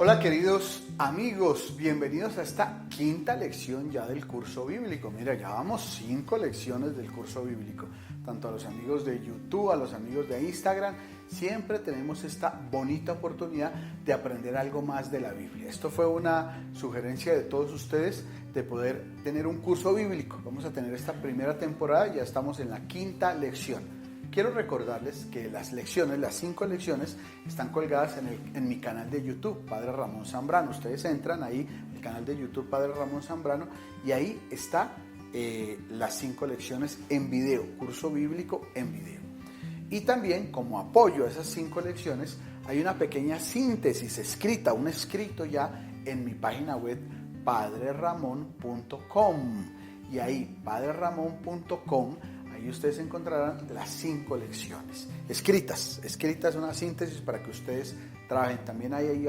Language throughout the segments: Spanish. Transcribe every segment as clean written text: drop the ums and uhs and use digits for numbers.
Hola queridos amigos, bienvenidos a esta quinta lección ya del curso bíblico. Mira, ya vamos 5 lecciones del curso bíblico. Tanto a los amigos de YouTube, a los amigos de Instagram, siempre tenemos esta bonita oportunidad de aprender algo más de la Biblia. Esto fue una sugerencia de todos ustedes de poder tener un curso bíblico. Vamos a tener esta primera temporada, ya estamos en la quinta lección. Quiero recordarles que las lecciones, las 5 lecciones, están colgadas en mi canal de YouTube, Padre Ramón Zambrano. Ustedes entran ahí, el canal de YouTube Padre Ramón Zambrano, y ahí está las 5 lecciones en video, curso bíblico en video. Y también, como apoyo a esas 5 lecciones, hay una pequeña síntesis escrita, un escrito ya en mi página web, padreramon.com. Y ahí, padreramon.com, y ustedes encontrarán las 5 lecciones escritas una síntesis para que ustedes trabajen. También hay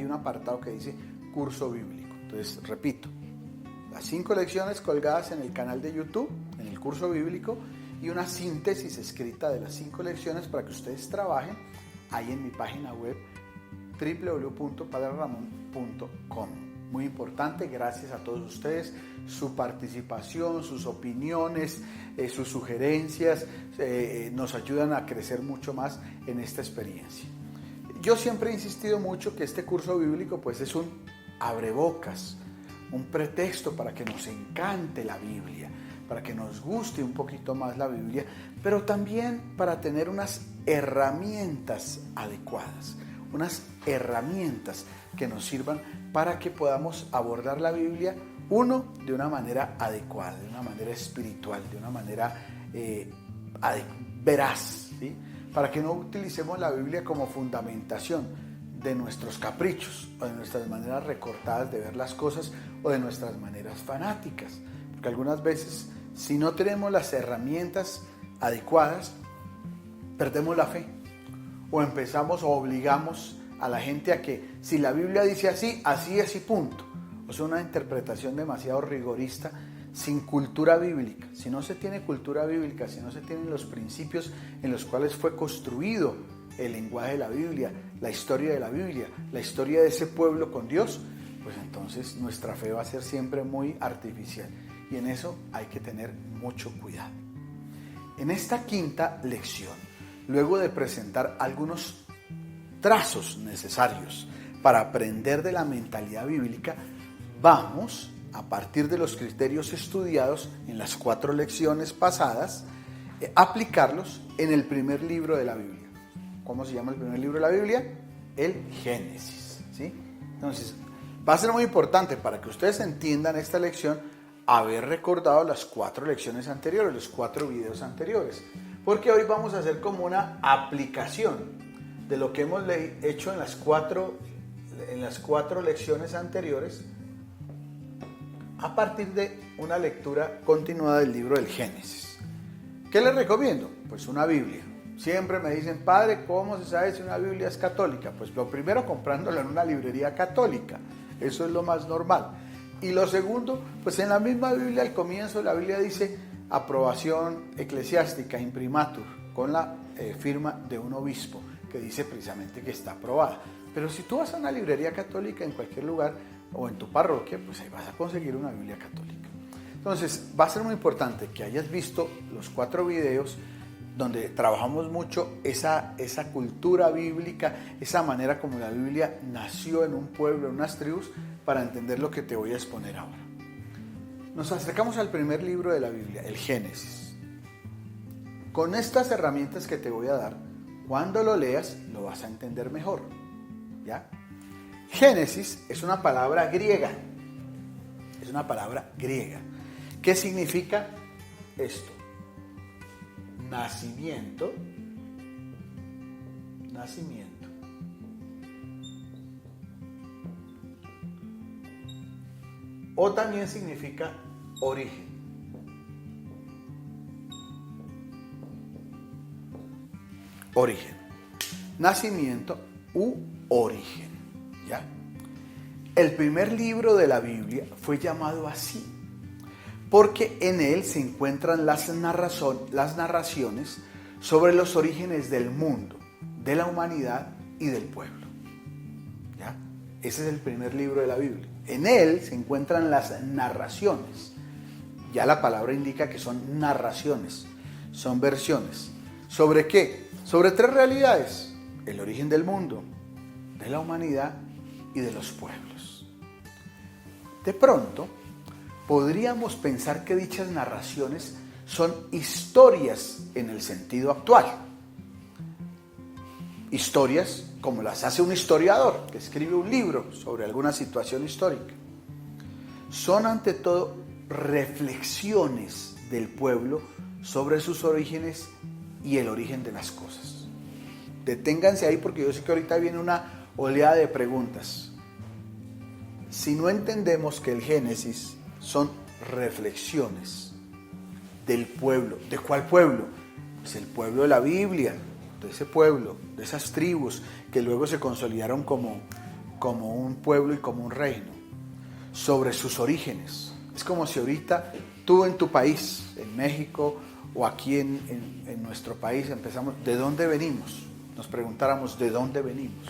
un apartado que dice curso bíblico. Entonces, repito, las 5 lecciones colgadas en el canal de YouTube, en el curso bíblico, y una síntesis escrita de las 5 lecciones para que ustedes trabajen ahí en mi página web www.padreramon.com. Muy importante, gracias a todos ustedes, su participación, sus opiniones, sus sugerencias, nos ayudan a crecer mucho más en esta experiencia. Yo siempre he insistido mucho que este curso bíblico pues es un abrebocas, un pretexto para que nos encante la Biblia, para que nos guste un poquito más la Biblia, pero también para tener unas herramientas adecuadas, unas herramientas que nos sirvan para que podamos abordar la Biblia, de una manera adecuada, de una manera espiritual, de una manera veraz, ¿sí? Para que no utilicemos la Biblia como fundamentación de nuestros caprichos o de nuestras maneras recortadas de ver las cosas o de nuestras maneras fanáticas. Porque algunas veces, si no tenemos las herramientas adecuadas, perdemos la fe o empezamos o obligamos a la gente a que si la Biblia dice así, así es y punto. O sea, una interpretación demasiado rigorista, sin cultura bíblica. Si no se tiene cultura bíblica, si no se tienen los principios en los cuales fue construido el lenguaje de la Biblia, la historia de la Biblia, la historia de ese pueblo con Dios, pues entonces nuestra fe va a ser siempre muy artificial. Y en eso hay que tener mucho cuidado. En esta quinta lección, luego de presentar algunos trazos necesarios para aprender de la mentalidad bíblica, vamos, a partir de los criterios estudiados en las 4 lecciones pasadas, aplicarlos en el primer libro de la Biblia. ¿Cómo se llama el primer libro de la Biblia? El Génesis, ¿sí? Entonces, va a ser muy importante para que ustedes entiendan esta lección haber recordado las 4 lecciones anteriores, los 4 videos anteriores, porque hoy vamos a hacer como una aplicación de lo que hemos hecho en las 4 lecciones anteriores a partir de una lectura continuada del libro del Génesis. ¿Qué les recomiendo? Pues una Biblia. Siempre me dicen, padre, ¿cómo se sabe si una Biblia es católica? Pues lo primero, comprándola en una librería católica. Eso es lo más normal. Y lo segundo, pues en la misma Biblia, al comienzo, la Biblia dice aprobación eclesiástica, imprimatur, con la firma de un obispo, que dice precisamente que está aprobada. Pero si tú vas a una librería católica en cualquier lugar o en tu parroquia, pues ahí vas a conseguir una Biblia católica. Entonces, va a ser muy importante que hayas visto los 4 videos donde trabajamos mucho esa cultura bíblica, esa manera como la Biblia nació en un pueblo, en unas tribus, para entender lo que te voy a exponer ahora. Nos acercamos al primer libro de la Biblia, el Génesis. Con estas herramientas que te voy a dar, cuando lo leas, lo vas a entender mejor, ¿ya? Génesis es una palabra griega. Es una palabra griega. ¿Qué significa esto? Nacimiento. O también significa origen. Origen. Nacimiento u origen. ¿Ya? El primer libro de la Biblia fue llamado así porque en él se encuentran las narraciones sobre los orígenes del mundo, de la humanidad y del pueblo. ¿Ya? Ese es el primer libro de la Biblia. En él se encuentran las narraciones. Ya la palabra indica que son narraciones, son versiones. ¿Sobre qué? Sobre 3 realidades: el origen del mundo, de la humanidad y de los pueblos. De pronto, podríamos pensar que dichas narraciones son historias en el sentido actual. Historias como las hace un historiador que escribe un libro sobre alguna situación histórica. Son ante todo reflexiones del pueblo sobre sus orígenes y el origen de las cosas. Deténganse ahí porque yo sé que ahorita viene una oleada de preguntas. Si no entendemos que el Génesis son reflexiones del pueblo, ¿de cuál pueblo? Pues el pueblo de la Biblia, de ese pueblo, de esas tribus que luego se consolidaron como un pueblo y como un reino, sobre sus orígenes. Es como si ahorita tú en tu país, en México o aquí en nuestro país, empezamos, ¿de dónde venimos? Nos preguntáramos, ¿de dónde venimos?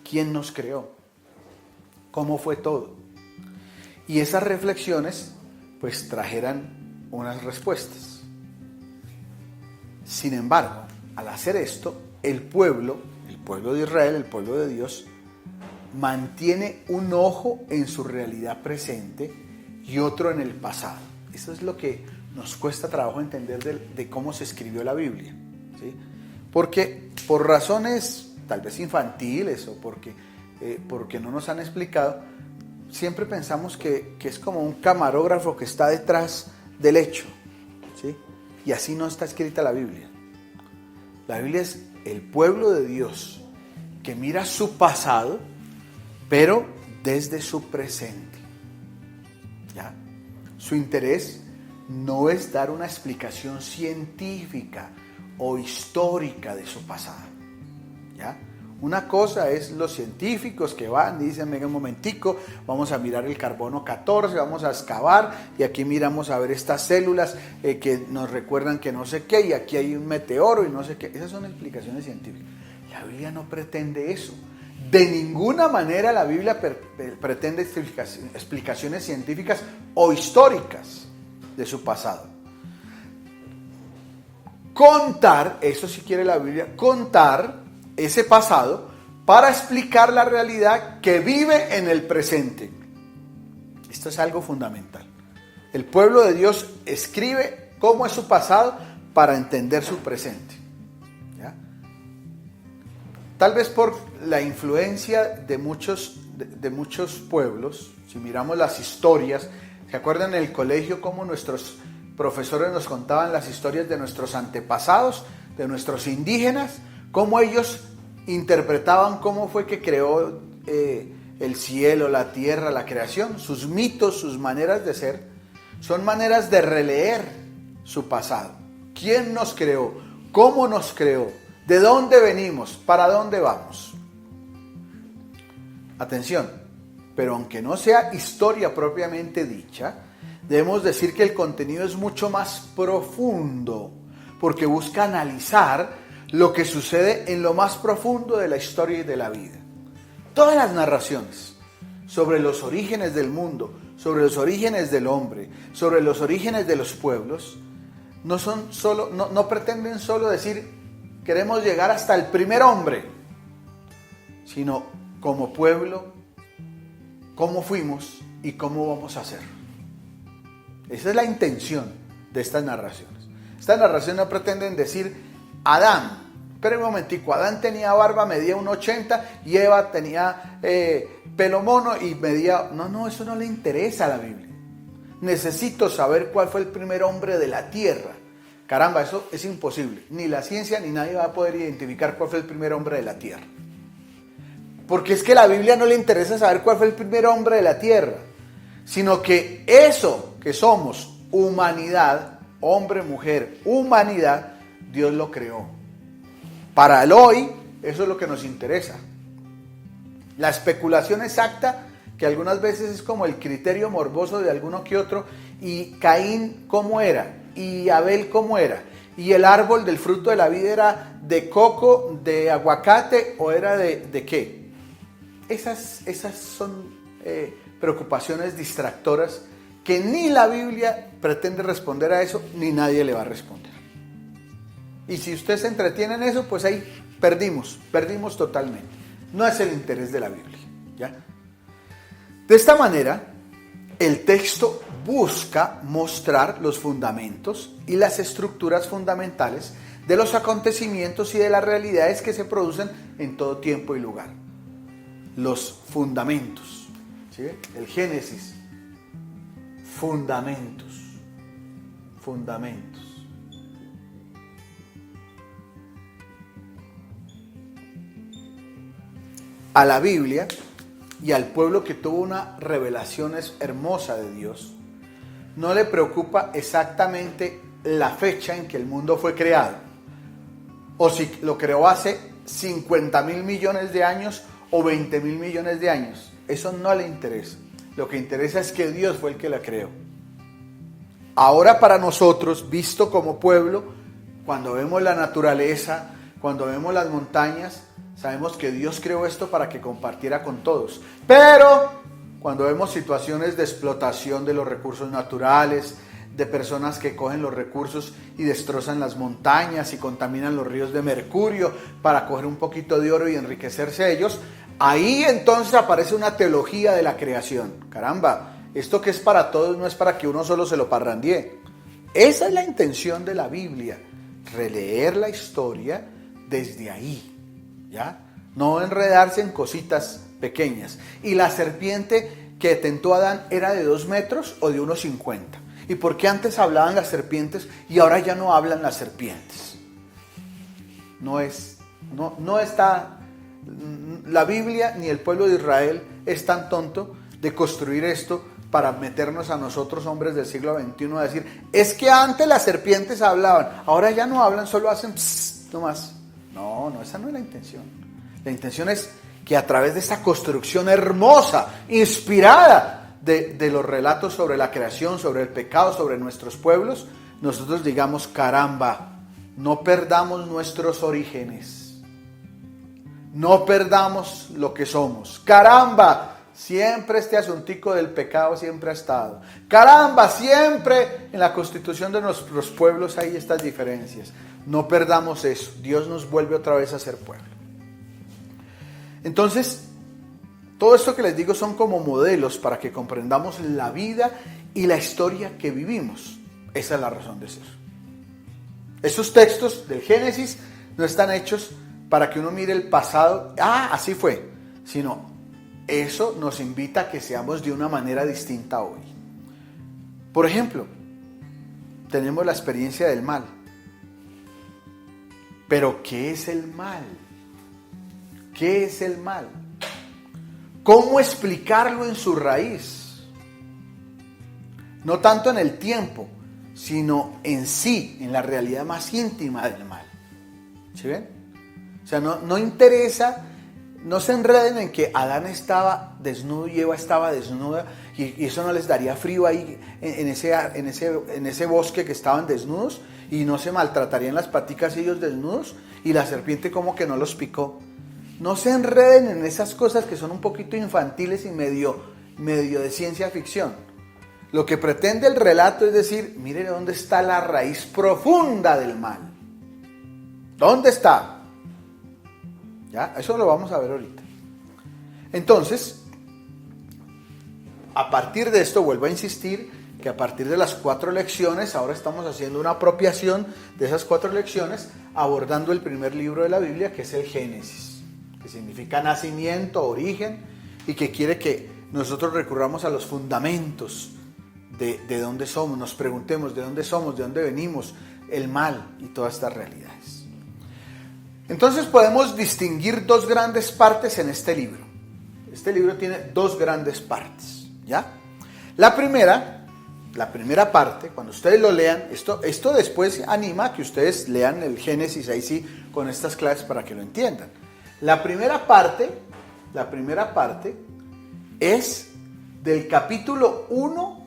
¿Quién nos creó? ¿Cómo fue todo? Y esas reflexiones pues trajeran unas respuestas. Sin embargo, al hacer esto, el pueblo de Israel, el pueblo de Dios, mantiene un ojo en su realidad presente y otro en el pasado. Eso es lo que nos cuesta trabajo entender de cómo se escribió la Biblia, ¿sí? Porque por razones tal vez infantiles o porque no nos han explicado, siempre pensamos que es como un camarógrafo que está detrás del hecho, ¿sí? Y así no está escrita la Biblia. La Biblia es el pueblo de Dios que mira su pasado, pero desde su presente. ¿Ya? Su interés no es dar una explicación científica o histórica de su pasado. ¿Ya? Una cosa es los científicos que van y dicen, venga un momentico, vamos a mirar el carbono 14, vamos a excavar y aquí miramos a ver estas células que nos recuerdan que no sé qué y aquí hay un meteoro y no sé qué. Esas son explicaciones científicas. La Biblia no pretende eso. De ninguna manera la Biblia pretende explicaciones científicas o históricas de su pasado. Contar, eso sí quiere la Biblia, contar ese pasado para explicar la realidad que vive en el presente. Esto es algo fundamental. El pueblo de Dios escribe cómo es su pasado para entender su presente. ¿Ya? Tal vez por la influencia de muchos pueblos, si miramos las historias, ¿se acuerdan en el colegio cómo nuestros profesores nos contaban las historias de nuestros antepasados, de nuestros indígenas? Cómo ellos interpretaban cómo fue que creó el cielo, la tierra, la creación, sus mitos, sus maneras de ser, son maneras de releer su pasado. ¿Quién nos creó? ¿Cómo nos creó? ¿De dónde venimos? ¿Para dónde vamos? Atención, pero aunque no sea historia propiamente dicha, debemos decir que el contenido es mucho más profundo, porque busca analizar lo que sucede en lo más profundo de la historia y de la vida. Todas las narraciones sobre los orígenes del mundo, sobre los orígenes del hombre, sobre los orígenes de los pueblos, no pretenden solo decir queremos llegar hasta el primer hombre, sino como pueblo, cómo fuimos y cómo vamos a ser. Esa es la intención de estas narraciones. Estas narraciones no pretenden decir Adán, pero un momentico, Adán tenía barba, medía 1,80 y Eva tenía pelo mono y medía... No, eso no le interesa a la Biblia. Necesito saber cuál fue el primer hombre de la tierra. Caramba, eso es imposible. Ni la ciencia ni nadie va a poder identificar cuál fue el primer hombre de la tierra. Porque es que a la Biblia no le interesa saber cuál fue el primer hombre de la tierra, sino que eso que somos, humanidad, hombre, mujer, humanidad, Dios lo creó. Para el hoy, eso es lo que nos interesa. La especulación exacta, que algunas veces es como el criterio morboso de alguno que otro, y Caín cómo era, y Abel cómo era, y el árbol del fruto de la vida era de coco, de aguacate o era de qué. esas son preocupaciones distractoras que ni la Biblia pretende responder a eso, ni nadie le va a responder. Y si usted se entretiene en eso, pues ahí perdimos totalmente. No es el interés de la Biblia, ¿ya? De esta manera, el texto busca mostrar los fundamentos y las estructuras fundamentales de los acontecimientos y de las realidades que se producen en todo tiempo y lugar. Los fundamentos, ¿sí? El Génesis, fundamentos. A la Biblia y al pueblo que tuvo una revelación hermosa de Dios, no le preocupa exactamente la fecha en que el mundo fue creado, o si lo creó hace 50.000 millones de años o 20.000 millones de años. Eso no le interesa. Lo que interesa es que Dios fue el que la creó. Ahora para nosotros, visto como pueblo, cuando vemos la naturaleza, cuando vemos las montañas, sabemos que Dios creó esto para que compartiera con todos. Pero cuando vemos situaciones de explotación de los recursos naturales, de personas que cogen los recursos y destrozan las montañas y contaminan los ríos de mercurio para coger un poquito de oro y enriquecerse ellos, ahí entonces aparece una teología de la creación. Caramba, esto que es para todos no es para que uno solo se lo parrandee. Esa es la intención de la Biblia, releer la historia desde ahí, ¿ya? No enredarse en cositas pequeñas. Y la serpiente que tentó a Adán era de 2 metros o de 1,50. ¿Y por qué antes hablaban las serpientes y ahora ya no hablan las serpientes? No está, la Biblia ni el pueblo de Israel es tan tonto de construir esto para meternos a nosotros, hombres del siglo XXI, a decir, es que antes las serpientes hablaban, ahora ya no hablan, solo hacen psst, nomás. No, esa no es la intención. La intención es que a través de esta construcción hermosa, inspirada de los relatos sobre la creación, sobre el pecado, sobre nuestros pueblos, nosotros digamos, caramba, no perdamos nuestros orígenes, no perdamos lo que somos. Caramba, siempre este asuntico del pecado siempre ha estado. Caramba, siempre en la constitución de nuestros pueblos hay estas diferencias. No perdamos eso. Dios nos vuelve otra vez a ser pueblo. Entonces, todo esto que les digo son como modelos para que comprendamos la vida y la historia que vivimos. Esa es la razón de ser. Esos textos del Génesis no están hechos para que uno mire el pasado, así fue, sino eso nos invita a que seamos de una manera distinta hoy. Por ejemplo, tenemos la experiencia del mal. Pero ¿qué es el mal? ¿Qué es el mal? ¿Cómo explicarlo en su raíz? No tanto en el tiempo, sino en sí, en la realidad más íntima del mal. ¿Sí ven? O sea, no interesa, no se enreden en que Adán estaba desnudo y Eva estaba desnuda y eso no les daría frío ahí en ese bosque que estaban desnudos y no se maltratarían las paticas ellos desnudos y la serpiente como que no los picó. No se enreden en esas cosas que son un poquito infantiles y medio de ciencia ficción. Lo que pretende el relato es decir, miren dónde está la raíz profunda del mal. ¿Dónde está? ¿Ya? Eso lo vamos a ver ahorita. Entonces, a partir de esto, vuelvo a insistir que a partir de las 4 lecciones, ahora estamos haciendo una apropiación de esas 4 lecciones, abordando el primer libro de la Biblia, que es el Génesis, que significa nacimiento, origen, y que quiere que nosotros recurramos a los fundamentos de dónde somos, nos preguntemos de dónde somos, de dónde venimos, el mal y todas estas realidades. Entonces podemos distinguir 2 grandes partes en este libro. Este libro tiene 2 grandes partes, ¿ya? La primera parte, cuando ustedes lo lean, esto después anima a que ustedes lean el Génesis ahí sí con estas clases para que lo entiendan. La primera parte es del capítulo 1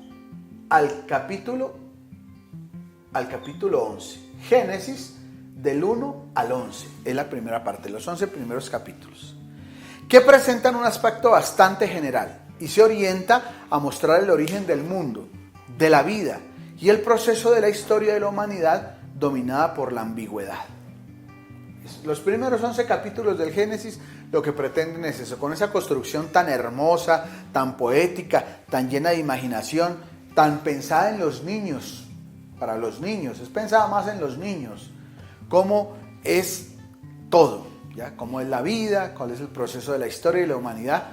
al capítulo 11. Génesis del 1 al 11 es la primera parte, los 11 primeros capítulos. que presentan un aspecto bastante general y se orienta a mostrar el origen del mundo, de la vida y el proceso de la historia de la humanidad dominada por la ambigüedad. Los primeros 11 capítulos del Génesis lo que pretenden es eso, con esa construcción tan hermosa, tan poética, tan llena de imaginación, tan pensada en los niños, para los niños, es pensada más en los niños, cómo es todo, ¿ya? Cómo es la vida, cuál es el proceso de la historia y la humanidad,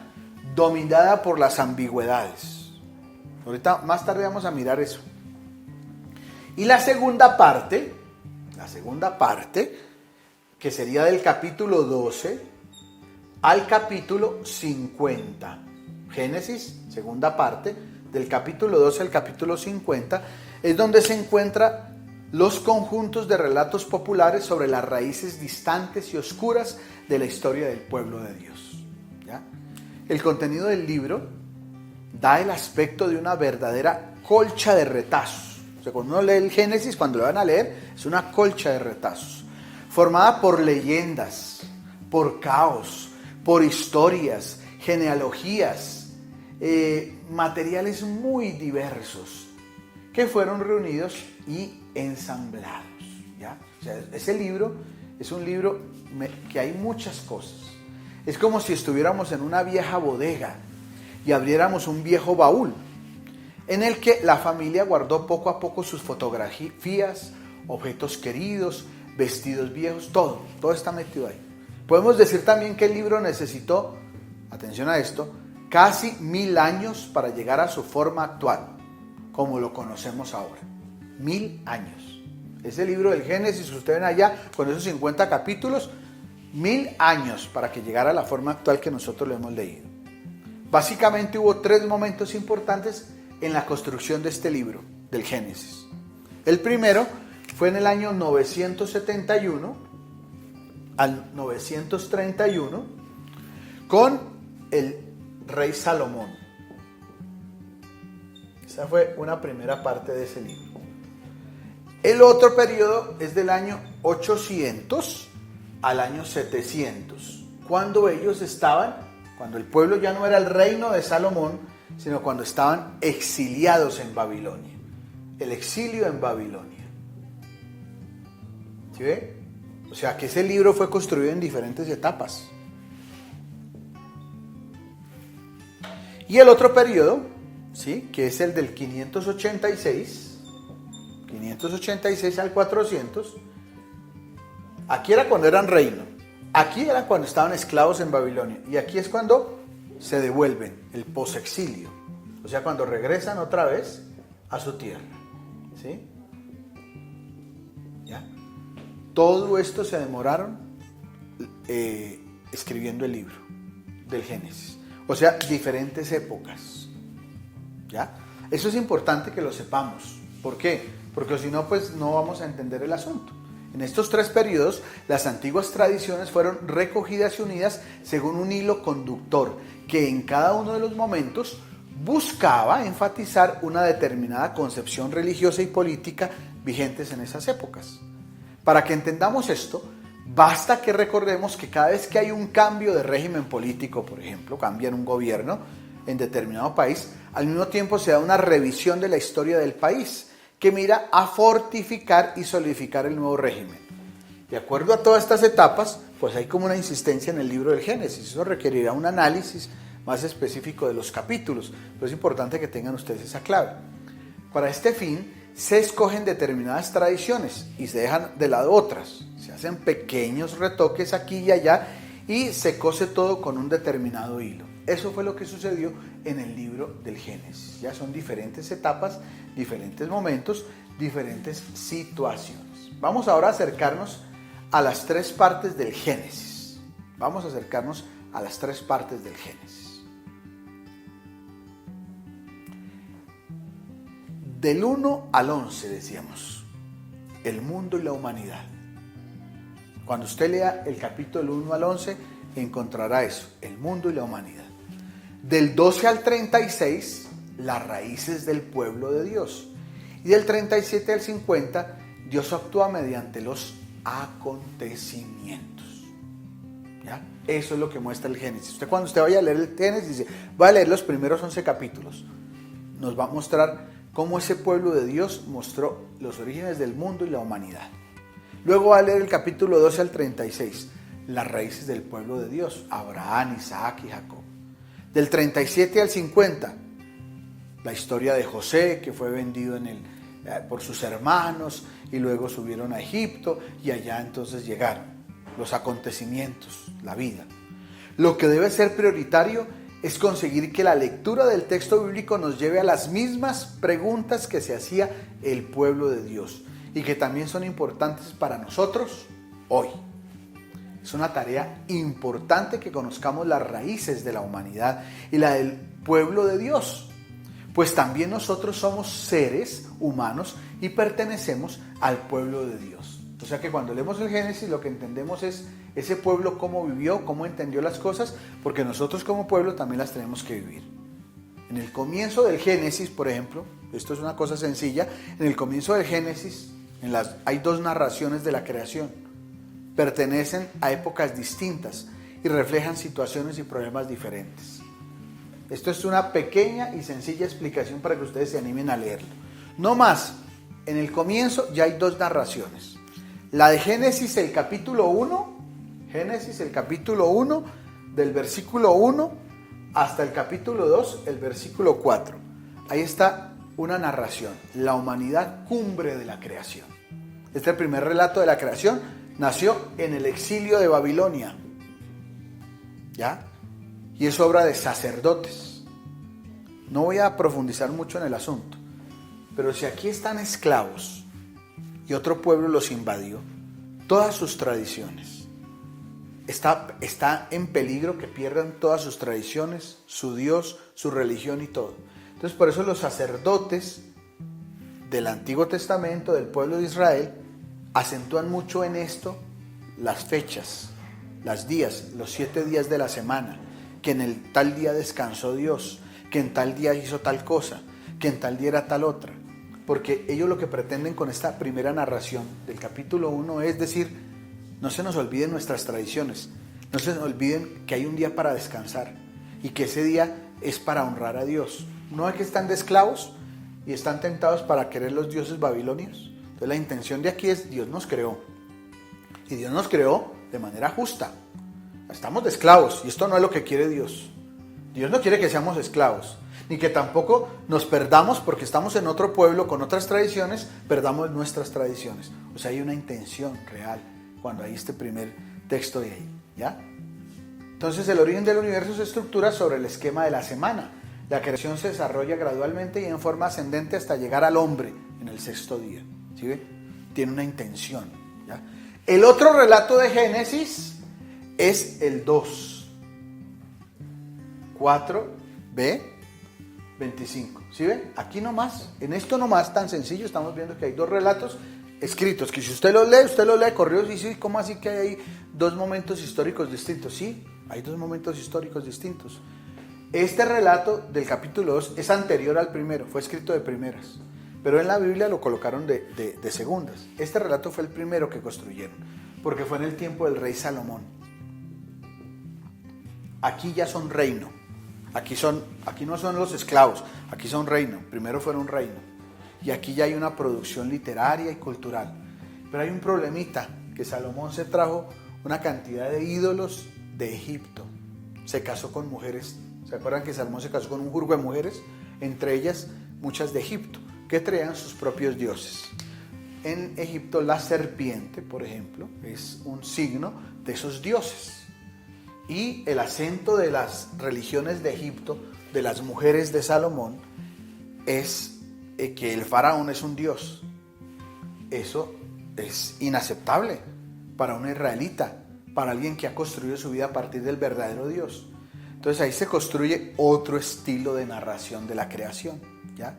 dominada por las ambigüedades. Ahorita más tarde vamos a mirar eso. Y la segunda parte, que sería del capítulo 12 al capítulo 50. Génesis, segunda parte, del capítulo 12 al capítulo 50, es donde se encuentran los conjuntos de relatos populares sobre las raíces distantes y oscuras de la historia del pueblo de Dios. ¿Ya? El contenido del libro da el aspecto de una verdadera colcha de retazos. O sea, cuando uno lee el Génesis, cuando lo van a leer, es una colcha de retazos, formada por leyendas, por caos, por historias, genealogías, materiales muy diversos que fueron reunidos y ensamblados, ¿ya? O sea, ese libro es un libro que hay muchas cosas. Es como si estuviéramos en una vieja bodega y abriéramos un viejo baúl en el que la familia guardó poco a poco sus fotografías, objetos queridos, vestidos viejos, todo está metido ahí. Podemos decir también que el libro necesitó, atención a esto, casi 1000 años para llegar a su forma actual, como lo conocemos ahora. 1000 años. Ese libro del Génesis, ustedes ven allá, con esos 50 capítulos, 1000 años para que llegara a la forma actual que nosotros lo hemos leído. Básicamente hubo 3 momentos importantes en la construcción de este libro del Génesis. El primero fue en el año 971 al 931 con el rey Salomón. Esa fue una primera parte de ese libro. El otro periodo es del año 800 al año 700, cuando cuando el pueblo ya no era el reino de Salomón, sino cuando estaban exiliados en Babilonia. El exilio en Babilonia. ¿Sí ve? O sea que ese libro fue construido en diferentes etapas. Y el otro periodo, ¿sí?, que es el del 586 al 400, aquí era cuando eran reino, aquí era cuando estaban esclavos en Babilonia, y aquí es cuando se devuelven, el posexilio, o sea, cuando regresan otra vez a su tierra, ¿sí? ¿Ya? Todo esto se demoraron escribiendo el libro del Génesis, o sea, diferentes épocas, ¿ya? Eso es importante que lo sepamos. ¿Por qué? Porque si no, pues no vamos a entender el asunto. En estos 3 periodos, las antiguas tradiciones fueron recogidas y unidas según un hilo conductor que en cada uno de los momentos buscaba enfatizar una determinada concepción religiosa y política vigentes en esas épocas. Para que entendamos esto, basta que recordemos que cada vez que hay un cambio de régimen político, por ejemplo, cambian un gobierno en determinado país, al mismo tiempo se da una revisión de la historia del país que mira a fortificar y solidificar el nuevo régimen. De acuerdo a todas estas etapas, pues hay como una insistencia en el libro del Génesis. Eso requerirá un análisis más específico de los capítulos, pero es importante que tengan ustedes esa clave. Para este fin, se escogen determinadas tradiciones y se dejan de lado otras. Se hacen pequeños retoques aquí y allá y se cose todo con un determinado hilo. Eso fue lo que sucedió en el libro del Génesis. Ya son diferentes etapas, diferentes momentos, diferentes situaciones. Vamos ahora a acercarnos a las 3 partes del Génesis. Vamos a acercarnos a las 3 partes del Génesis. Del 1 al 11 decíamos, el mundo y la humanidad. Cuando usted lea el capítulo 1 al 11, encontrará eso, el mundo y la humanidad. Del 12 al 36, las raíces del pueblo de Dios. Y del 37 al 50, Dios actúa mediante los acontecimientos. ¿Ya? Eso es lo que muestra el Génesis. Cuando usted vaya a leer el Génesis, dice, va a leer los primeros 11 capítulos. Nos va a mostrar cómo ese pueblo de Dios mostró los orígenes del mundo y la humanidad. Luego va a leer el capítulo 12 al 36, las raíces del pueblo de Dios, Abraham, Isaac y Jacob. Del 37 al 50, la historia de José, que fue vendido por sus hermanos y luego subieron a Egipto y allá entonces llegaron los acontecimientos, la vida. Lo que debe ser prioritario es conseguir que la lectura del texto bíblico nos lleve a las mismas preguntas que se hacía el pueblo de Dios y que también son importantes para nosotros hoy. Es una tarea importante que conozcamos las raíces de la humanidad y la del pueblo de Dios, pues también nosotros somos seres humanos y pertenecemos al pueblo de Dios. O sea que cuando leemos el Génesis lo que entendemos es ese pueblo cómo vivió, cómo entendió las cosas, porque nosotros como pueblo también las tenemos que vivir. En el comienzo del Génesis, por ejemplo, esto es una cosa sencilla, en el comienzo del Génesis hay dos narraciones de la creación. Pertenecen a épocas distintas y reflejan situaciones y problemas diferentes. Esto es una pequeña y sencilla explicación para que ustedes se animen a leerlo. No más, en el comienzo ya hay dos narraciones. La de Génesis, el capítulo 1, del versículo 1 hasta el capítulo 2, el versículo 4. Ahí está una narración, la humanidad cumbre de la creación. Este es el primer relato de la creación, nació en el exilio de Babilonia, ¿ya? Y es obra de sacerdotes. No voy a profundizar mucho en el asunto, pero si aquí están esclavos y otro pueblo los invadió, todas sus tradiciones, está en peligro que pierdan todas sus tradiciones, su Dios, su religión y todo. Entonces por eso los sacerdotes del Antiguo Testamento, del pueblo de Israel, acentúan mucho en esto las fechas, los días, los 7 días de la semana, que en el tal día descansó Dios, que en tal día hizo tal cosa, que en tal día era tal otra. Porque ellos lo que pretenden con esta primera narración del capítulo 1 es decir, no se nos olviden nuestras tradiciones, no se nos olviden que hay un día para descansar y que ese día es para honrar a Dios. No es que están de esclavos y están tentados para querer los dioses babilonios. Entonces la intención de aquí es, Dios nos creó y Dios nos creó de manera justa. Estamos de esclavos y esto no es lo que quiere Dios. Dios no quiere que seamos esclavos, ni que tampoco nos perdamos porque estamos en otro pueblo con otras tradiciones, perdamos nuestras tradiciones. O sea, hay una intención real cuando hay este primer texto de ahí, ¿ya? Entonces el origen del universo se estructura sobre el esquema de la semana. La creación se desarrolla gradualmente y en forma ascendente hasta llegar al hombre en el 6º día. ¿Sí ve? Tiene una intención, ¿ya? El otro relato de Génesis es el 2, 4b, 25. ¿Sí ven? Aquí nomás, en esto nomás tan sencillo, estamos viendo que hay dos relatos escritos, que si usted los lee corridos y sí, ¿cómo así que hay ahí dos momentos históricos distintos? Sí, hay dos momentos históricos distintos. Este relato del capítulo 2 es anterior al primero, fue escrito de primeras, pero en la Biblia lo colocaron de segundas. Este relato fue el primero que construyeron, porque fue en el tiempo del rey Salomón. Aquí ya son reino, aquí no son los esclavos, aquí son reino, primero fueron reino. Y aquí ya hay una producción literaria y cultural. Pero hay un problemita, que Salomón se trajo una cantidad de ídolos de Egipto. Se casó con mujeres. ¿Se acuerdan que Salomón se casó con un jurgo de mujeres? Entre ellas muchas de Egipto, que traían sus propios dioses. En Egipto la serpiente, por ejemplo, es un signo de esos dioses. Y el acento de las religiones de Egipto, de las mujeres de Salomón, es que el faraón es un dios. Eso es inaceptable para un israelita, para alguien que ha construido su vida a partir del verdadero Dios. Entonces ahí se construye otro estilo de narración de la creación, ¿ya?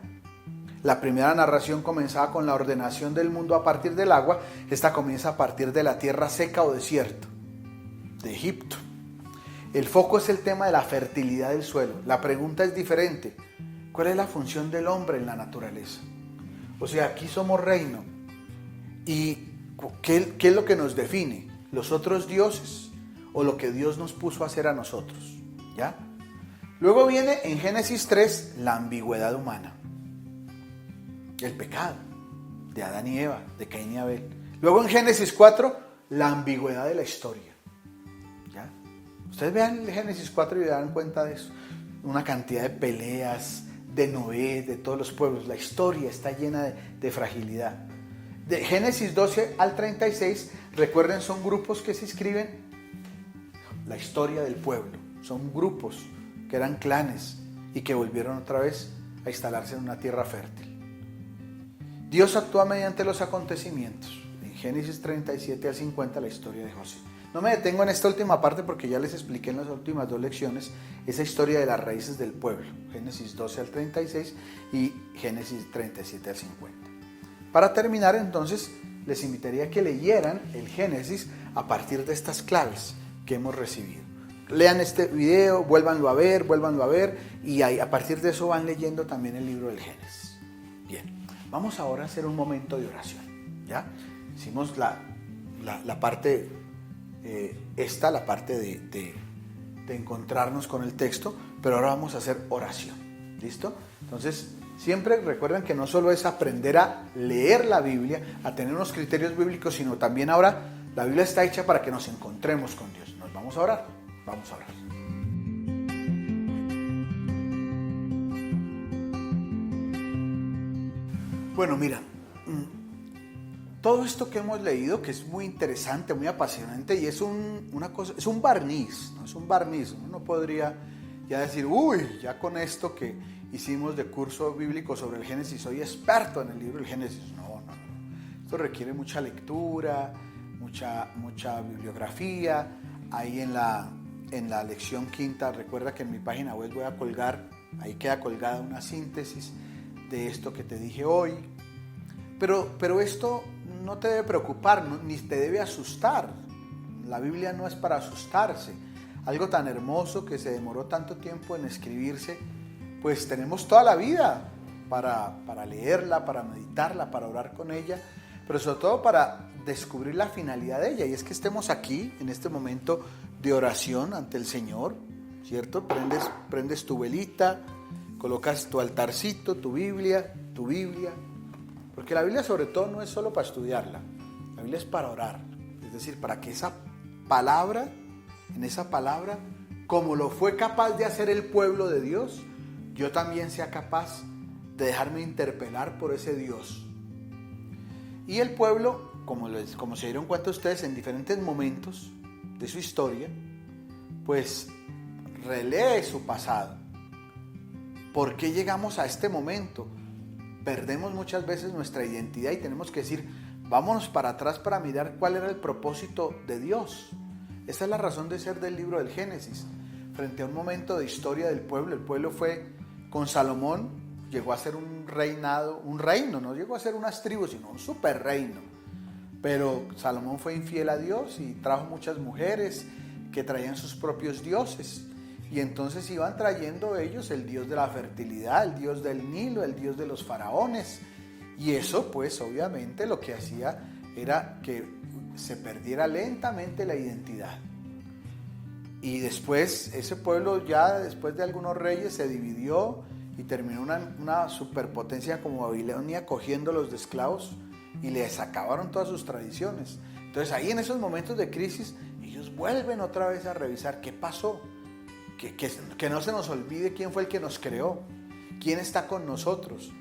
La primera narración comenzaba con la ordenación del mundo a partir del agua. Esta comienza a partir de la tierra seca o desierto de Egipto. El foco es el tema de la fertilidad del suelo. La pregunta es diferente. ¿Cuál es la función del hombre en la naturaleza? O sea, aquí somos reino. ¿Y qué es lo que nos define? ¿Los otros dioses o lo que Dios nos puso a hacer a nosotros, ¿ya? Luego viene en Génesis 3 la ambigüedad humana, el pecado de Adán y Eva, de Caín y Abel. Luego en Génesis 4 la ambigüedad de la historia, ¿ya? Ustedes vean el Génesis 4 y dan cuenta de eso, una cantidad de peleas, de Noé, de todos los pueblos. La historia está llena de fragilidad. De Génesis 12 al 36, recuerden, son grupos que se inscriben la historia del pueblo. Son grupos que eran clanes y que volvieron otra vez a instalarse en una tierra fértil. Dios actúa mediante los acontecimientos. En Génesis 37 al 50, la historia de José. No me detengo en esta última parte porque ya les expliqué en las últimas 2 lecciones esa historia de las raíces del pueblo. Génesis 12 al 36 y Génesis 37 al 50. Para terminar, entonces, les invitaría a que leyeran el Génesis a partir de estas claves que hemos recibido. Lean este video, vuélvanlo a ver, y ahí, a partir de eso van leyendo también el libro del Génesis. Bien, vamos ahora a hacer un momento de oración, ¿ya? Hicimos la parte, la parte de encontrarnos con el texto, pero ahora vamos a hacer oración, ¿listo? Entonces, siempre recuerden que no solo es aprender a leer la Biblia, a tener unos criterios bíblicos, sino también ahora la Biblia está hecha para que nos encontremos con Dios. Nos vamos a orar, vamos a orar. Bueno, mira, todo esto que hemos leído, que es muy interesante, muy apasionante, y es una cosa, es un barniz, ¿no? Es un barniz. Uno podría ya decir, uy, ya con esto que hicimos de curso bíblico sobre el Génesis, soy experto en el libro del Génesis. No. Esto requiere mucha lectura, mucha bibliografía. Ahí en la lección quinta, recuerda que en mi página web voy a colgar, ahí queda colgada una síntesis de esto que te dije hoy. Pero esto no te debe preocupar, ni te debe asustar. La Biblia no es para asustarse. Algo tan hermoso que se demoró tanto tiempo en escribirse, pues tenemos toda la vida para leerla, para meditarla, para orar con ella, pero sobre todo para descubrir la finalidad de ella. Y es que estemos aquí en este momento de oración ante el Señor, ¿cierto? Prendes tu velita, colocas tu altarcito, tu Biblia, porque la Biblia sobre todo no es solo para estudiarla, la Biblia es para orar, es decir, para que en esa palabra, como lo fue capaz de hacer el pueblo de Dios, yo también sea capaz de dejarme interpelar por ese Dios. Y el pueblo, como se dieron cuenta ustedes en diferentes momentos de su historia, pues relee su pasado. ¿Por qué llegamos a este momento? Perdemos muchas veces nuestra identidad y tenemos que decir, vámonos para atrás para mirar cuál era el propósito de Dios. Esa es la razón de ser del libro del Génesis. Frente a un momento de historia del pueblo, el pueblo fue con Salomón, llegó a ser un reino, no llegó a ser unas tribus, sino un super reino. Pero Salomón fue infiel a Dios y trajo muchas mujeres que traían sus propios dioses. Y entonces iban trayendo ellos el dios de la fertilidad, el dios del Nilo, el dios de los faraones. Y eso pues obviamente lo que hacía era que se perdiera lentamente la identidad. Y después ese pueblo ya después de algunos reyes se dividió y terminó una superpotencia como Babilonia cogiéndolos de esclavos y les acabaron todas sus tradiciones. Entonces ahí en esos momentos de crisis ellos vuelven otra vez a revisar qué pasó. Que no se nos olvide quién fue el que nos creó, quién está con nosotros,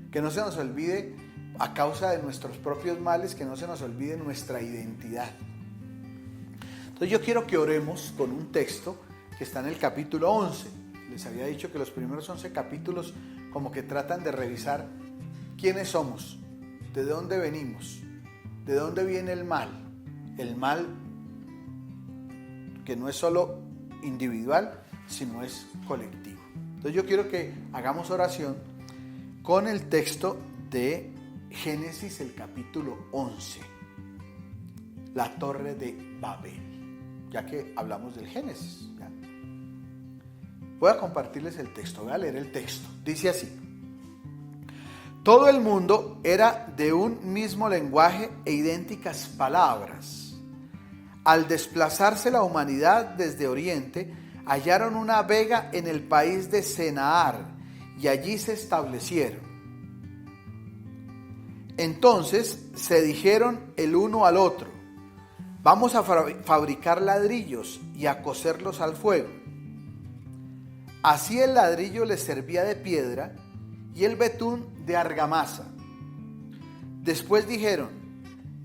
que no se nos olvide a causa de nuestros propios males, que no se nos olvide nuestra identidad. Entonces yo quiero que oremos con un texto que está en el capítulo 11. Les había dicho que los primeros 11 capítulos como que tratan de revisar quiénes somos, de dónde venimos, de dónde viene el mal que no es solo individual, sino es colectivo. Entonces yo quiero que hagamos oración con el texto de Génesis, el capítulo 11, la torre de Babel, ya que hablamos del Génesis, ¿ya? Voy a compartirles el texto, voy a leer el texto. Dice así: todo el mundo era de un mismo lenguaje e idénticas palabras. Al desplazarse la humanidad desde Oriente, hallaron una vega en el país de Senaar y allí se establecieron. Entonces se dijeron el uno al otro: vamos a fabricar ladrillos y a cocerlos al fuego. Así el ladrillo les servía de piedra y el betún de argamasa. Después dijeron: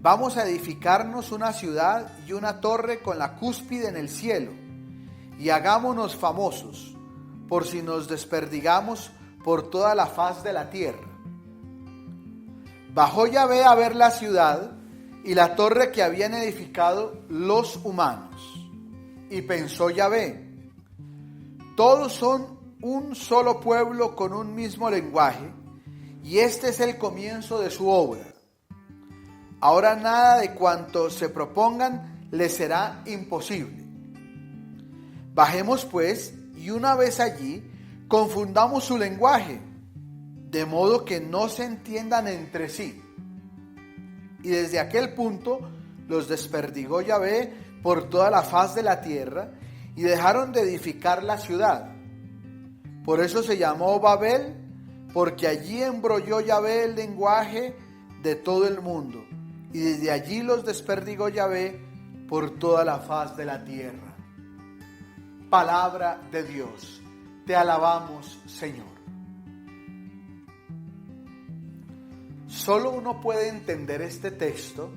vamos a edificarnos una ciudad y una torre con la cúspide en el cielo, y hagámonos famosos, por si nos desperdigamos por toda la faz de la tierra. Bajó Yahvé a ver la ciudad y la torre que habían edificado los humanos. Y pensó Yahvé: todos son un solo pueblo con un mismo lenguaje, y este es el comienzo de su obra. Ahora nada de cuanto se propongan les será imposible. Bajemos pues, y una vez allí, confundamos su lenguaje, de modo que no se entiendan entre sí. Y desde aquel punto los desperdigó Yahvé por toda la faz de la tierra, y dejaron de edificar la ciudad. Por eso se llamó Babel, porque allí embrolló Yahvé el lenguaje de todo el mundo, y desde allí los desperdigó Yahvé por toda la faz de la tierra. Palabra de Dios, te alabamos, Señor. Solo uno puede entender este texto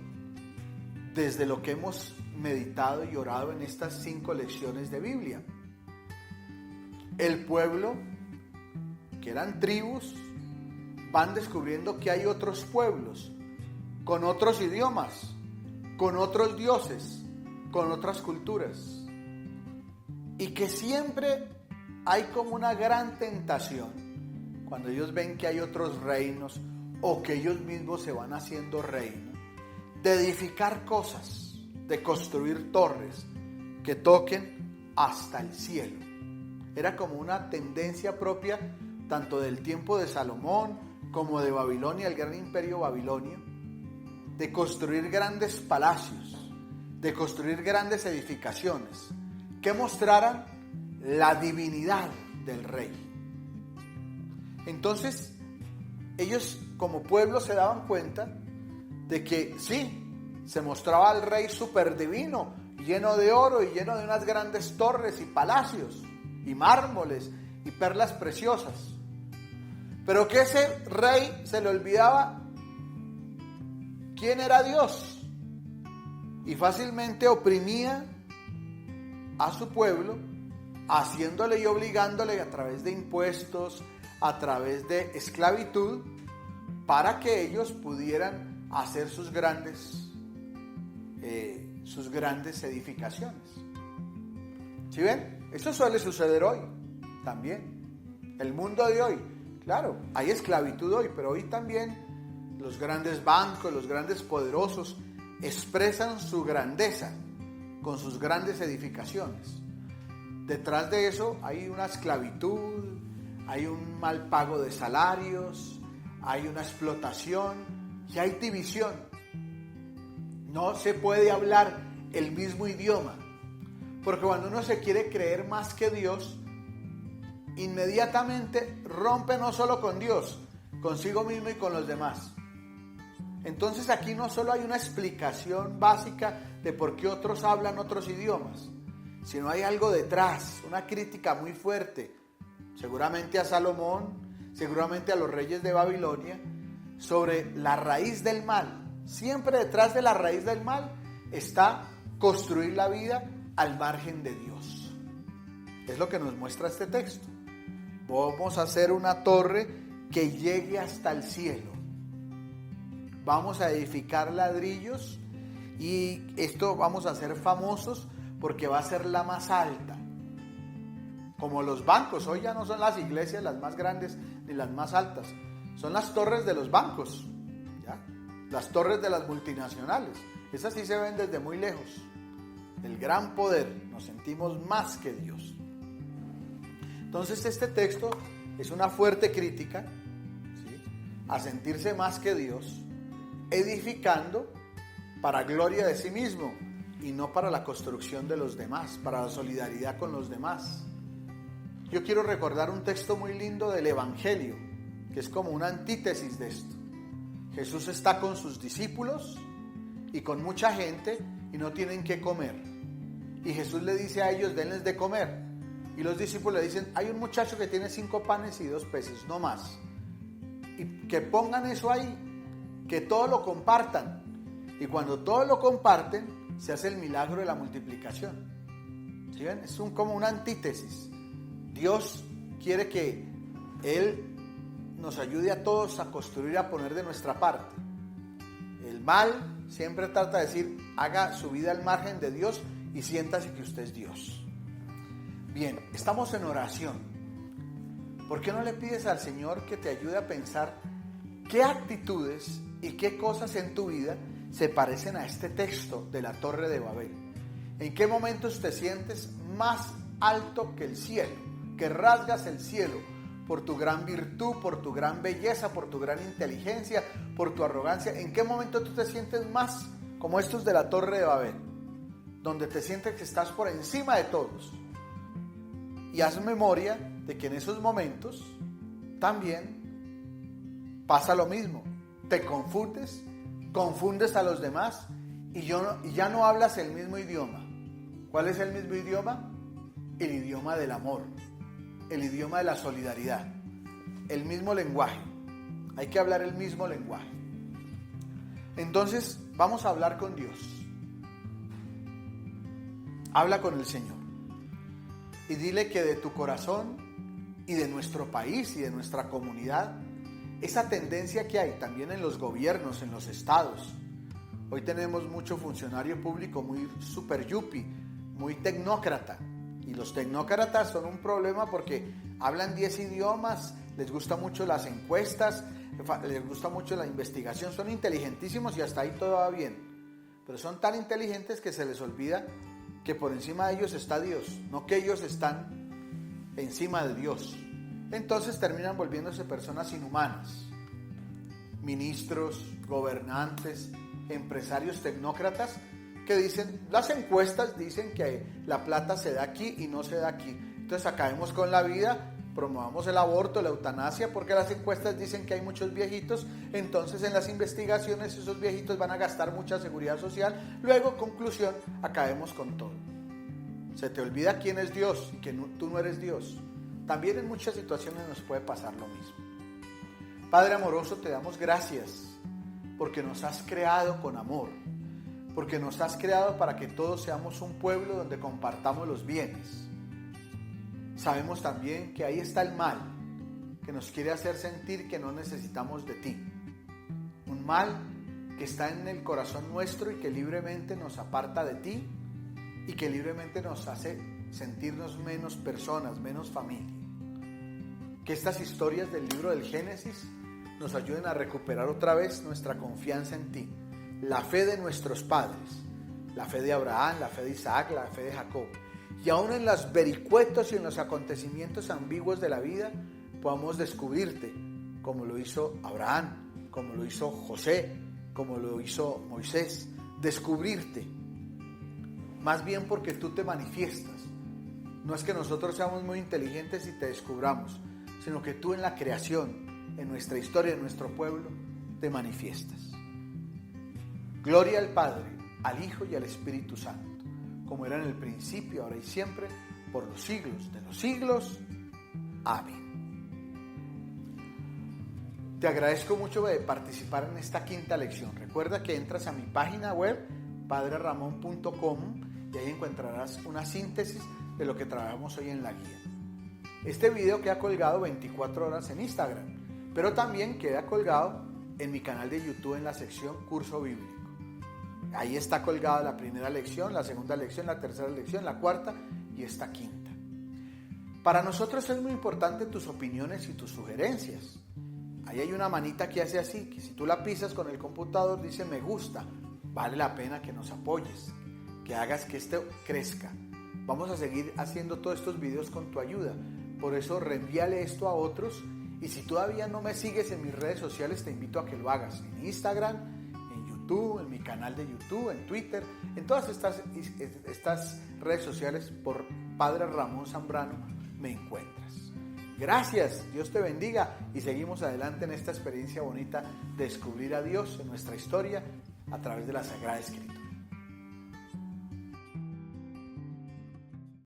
desde lo que hemos meditado y orado en estas 5 lecciones de Biblia. El pueblo, que eran tribus, van descubriendo que hay otros pueblos, con otros idiomas, con otros dioses, con otras culturas. Y que siempre hay como una gran tentación, cuando ellos ven que hay otros reinos, o que ellos mismos se van haciendo reino, de edificar cosas, de construir torres que toquen hasta el cielo. Era como una tendencia propia tanto del tiempo de Salomón como de Babilonia, el gran imperio babilonio, de construir grandes palacios, de construir grandes edificaciones que mostraran la divinidad del rey. Entonces, ellos como pueblo se daban cuenta de que sí, se mostraba al rey súper divino, lleno de oro y lleno de unas grandes torres y palacios y mármoles y perlas preciosas, pero que ese rey se le olvidaba quién era Dios y fácilmente oprimía a su pueblo, haciéndole y obligándole a través de impuestos, a través de esclavitud, para que ellos pudieran hacer sus grandes edificaciones. ¿Sí ven? Eso suele suceder hoy también. El mundo de hoy, claro, hay esclavitud hoy, pero hoy también los grandes bancos, los grandes poderosos expresan su grandeza con sus grandes edificaciones. Detrás de eso hay una esclavitud, hay un mal pago de salarios, hay una explotación y hay división. No se puede hablar el mismo idioma, porque cuando uno se quiere creer más que Dios, inmediatamente rompe no solo con Dios, consigo mismo y con los demás. Entonces aquí no solo hay una explicación básica de por qué otros hablan otros idiomas, sino hay algo detrás, una crítica muy fuerte, seguramente a Salomón, seguramente a los reyes de Babilonia, sobre la raíz del mal. Siempre detrás de la raíz del mal está construir la vida al margen de Dios. Es lo que nos muestra este texto. Vamos a hacer una torre que llegue hasta el cielo. Vamos a edificar ladrillos y esto vamos a ser famosos porque va a ser la más alta. Como los bancos, hoy ya no son las iglesias las más grandes ni las más altas, son las torres de los bancos, ¿ya? Las torres de las multinacionales. Esas sí se ven desde muy lejos. El gran poder, nos sentimos más que Dios. Entonces este texto es una fuerte crítica, ¿sí?, a sentirse más que Dios, edificando para gloria de sí mismo y no para la construcción de los demás, para la solidaridad con los demás. Yo quiero recordar un texto muy lindo del Evangelio, que es como una antítesis de esto. Jesús está con sus discípulos y con mucha gente y no tienen qué comer. Y Jesús le dice a ellos, denles de comer. Y los discípulos le dicen, hay un muchacho que tiene 5 panes y 2 peces, no más. Y que pongan eso ahí, que todo lo compartan. Y cuando todo lo comparten, se hace el milagro de la multiplicación. ¿Sí ven? Es como una antítesis. Dios quiere que Él nos ayude a todos a construir, a poner de nuestra parte. El mal siempre trata de decir, haga su vida al margen de Dios y siéntase que usted es Dios. Bien, estamos en oración. ¿Por qué no le pides al Señor que te ayude a pensar qué actitudes y qué cosas en tu vida se parecen a este texto de la Torre de Babel? ¿En qué momentos te sientes más alto que el cielo, que rasgas el cielo por tu gran virtud, por tu gran belleza, por tu gran inteligencia, por tu arrogancia? ¿En qué momento tú te sientes más como estos de la Torre de Babel, donde te sientes que estás por encima de todos? Y haz memoria de que en esos momentos también pasa lo mismo. Te confundes a los demás y ya no hablas el mismo idioma. ¿Cuál es el mismo idioma? El idioma del amor, el idioma de la solidaridad, el mismo lenguaje. Hay que hablar el mismo lenguaje. Entonces, vamos a hablar con Dios. Habla con el Señor y dile que de tu corazón y de nuestro país y de nuestra comunidad, esa tendencia que hay también en los gobiernos, en los estados. Hoy tenemos mucho funcionario público muy super yuppie, muy tecnócrata. Y los tecnócratas son un problema porque hablan 10 idiomas, les gustan mucho las encuestas, les gusta mucho la investigación, son inteligentísimos y hasta ahí todo va bien. Pero son tan inteligentes que se les olvida que por encima de ellos está Dios, no que ellos están encima de Dios. Entonces terminan volviéndose personas inhumanas. Ministros, gobernantes, empresarios tecnócratas que dicen, las encuestas dicen que la plata se da aquí y no se da aquí. Entonces acabemos con la vida, promovamos el aborto, la eutanasia, porque las encuestas dicen que hay muchos viejitos, entonces en las investigaciones esos viejitos van a gastar mucha seguridad social. Luego, conclusión, acabemos con todo. Se te olvida quién es Dios y que tú no eres Dios. También en muchas situaciones nos puede pasar lo mismo. Padre amoroso, te damos gracias porque nos has creado con amor, porque nos has creado para que todos seamos un pueblo donde compartamos los bienes. Sabemos también que ahí está el mal, que nos quiere hacer sentir que no necesitamos de ti. Un mal que está en el corazón nuestro y que libremente nos aparta de ti y que libremente nos hace sentirnos menos personas, menos familia. Que estas historias del libro del Génesis nos ayuden a recuperar otra vez nuestra confianza en ti, la fe de nuestros padres, la fe de Abraham, la fe de Isaac, la fe de Jacob. Y aún en los vericuetos y en los acontecimientos ambiguos de la vida podamos descubrirte, como lo hizo Abraham, como lo hizo José, como lo hizo Moisés. Descubrirte, más bien porque tú te manifiestas. No es que nosotros seamos muy inteligentes y te descubramos, sino que tú en la creación, en nuestra historia, en nuestro pueblo, te manifiestas. Gloria al Padre, al Hijo y al Espíritu Santo, como era en el principio, ahora y siempre, por los siglos de los siglos. Amén. Te agradezco mucho de participar en esta quinta lección. Recuerda que entras a mi página web, padreramon.com, y ahí encontrarás una síntesis de lo que trabajamos hoy en la guía. Este video queda colgado 24 horas en Instagram, pero también queda colgado en mi canal de YouTube en la sección Curso Bíblico. Ahí está colgada la primera lección, la segunda lección, la tercera lección, la cuarta y esta quinta. Para nosotros es muy importante tus opiniones y tus sugerencias. Ahí hay una manita que hace así, que si tú la pisas con el computador dice me gusta. Vale la pena que nos apoyes, que hagas que esto crezca. Vamos a seguir haciendo todos estos videos con tu ayuda. Por eso reenvíale esto a otros. Y si todavía no me sigues en mis redes sociales, te invito a que lo hagas en Instagram, en YouTube YouTube, en mi canal de YouTube, en Twitter, en todas estas redes sociales por Padre Ramón Zambrano me encuentras. Gracias, Dios te bendiga y seguimos adelante en esta experiencia bonita de descubrir a Dios en nuestra historia a través de la Sagrada Escritura.